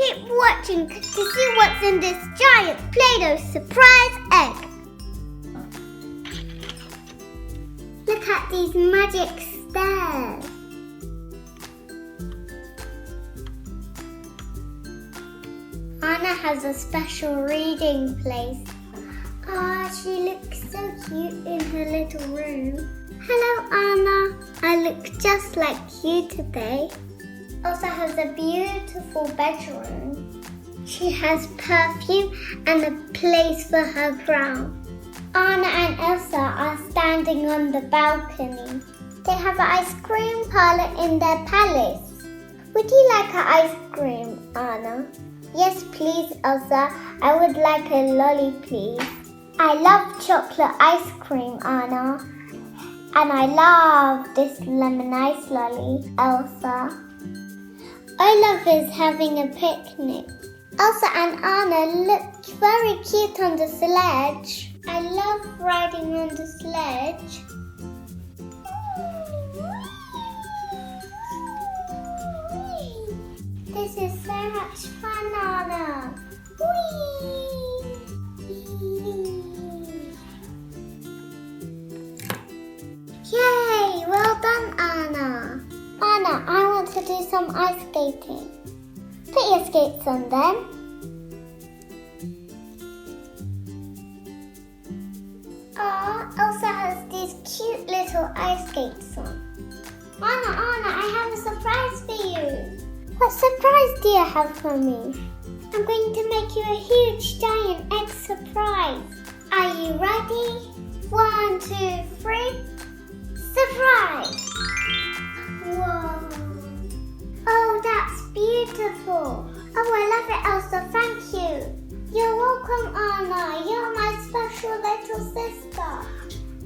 keep watching to see what's in this giant Play-Doh surprise egg. Look at these magic stairs. Anna has a special reading place. She looks so cute in her little room. Hello, Anna. I look just like you today. Elsa has a beautiful bedroom. She has perfume and a place for her crown. Anna and Elsa are standing on the balcony. They have an ice cream parlor in their palace. Would you like an ice cream, Anna? Yes, please, Elsa. I would like a lolly, please. I love chocolate ice cream, Anna. And I love this lemon ice lolly, Elsa. I love is having a picnic. Elsa and Anna look very cute on the sledge. I love riding on the sledge. This is so much fun, Anna. Whee! Yay! Well done, Anna. Anna, I want to do some ice skating. Put your skates on then. Elsa has these cute little ice skates on. Anna, I have a surprise for you. What surprise do you have for me? I'm going to make you a huge giant egg surprise. Are you ready? 1, 2, 3. Surprise! Whoa! Oh, that's beautiful. Oh, I love it, Elsa. Thank you. You're welcome, Anna. You're my special little sister.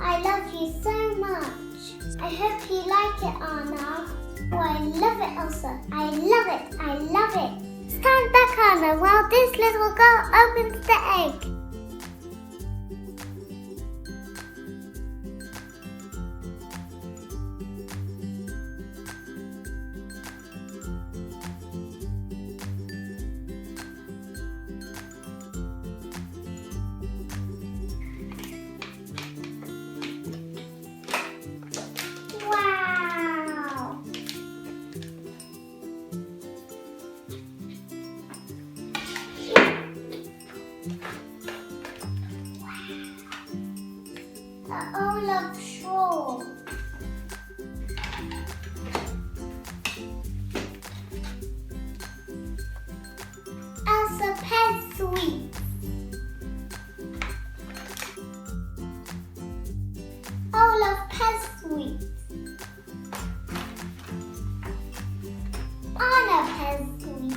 I love you so much. I hope you like it, Anna. Oh, I love it, Elsa. I love it. I love it. Stand back, Anna, while this little girl opens the egg. Olaf Shaw. Elsa Pet Sweet. Olaf Pet Sweet. Anna Pet Sweet.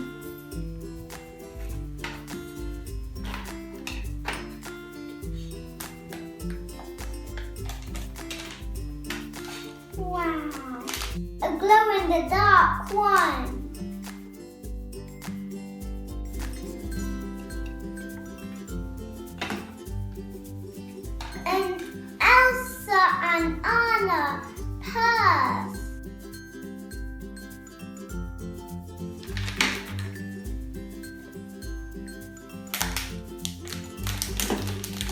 Wow, a glow-in-the-dark one. And Elsa and Anna purse.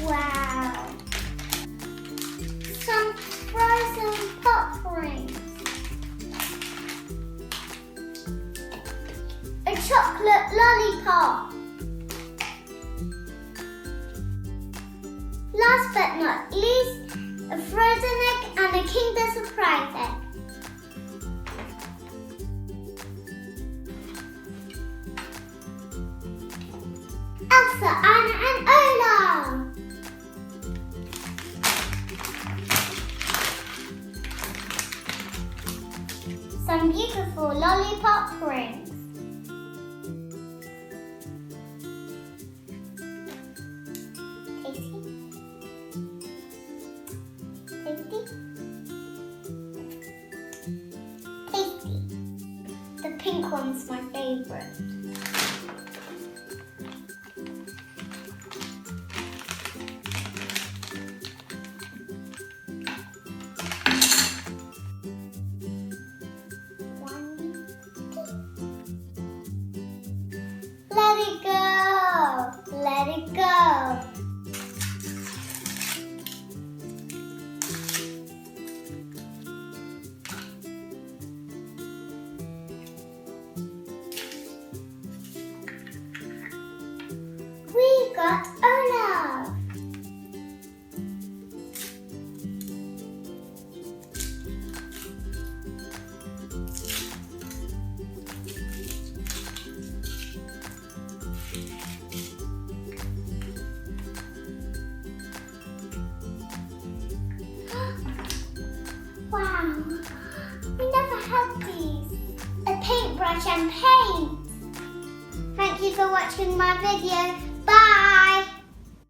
Wow. Some frozen pop rings. A chocolate lollipop. Last but not least, a frozen egg and a Kinder Surprise egg. Elsa, Anna and Olaf. Some beautiful lollipop rings. Tasty? Tasty? Tasty. The pink one's my favorite. sketch and paint. Thank you for watching my video.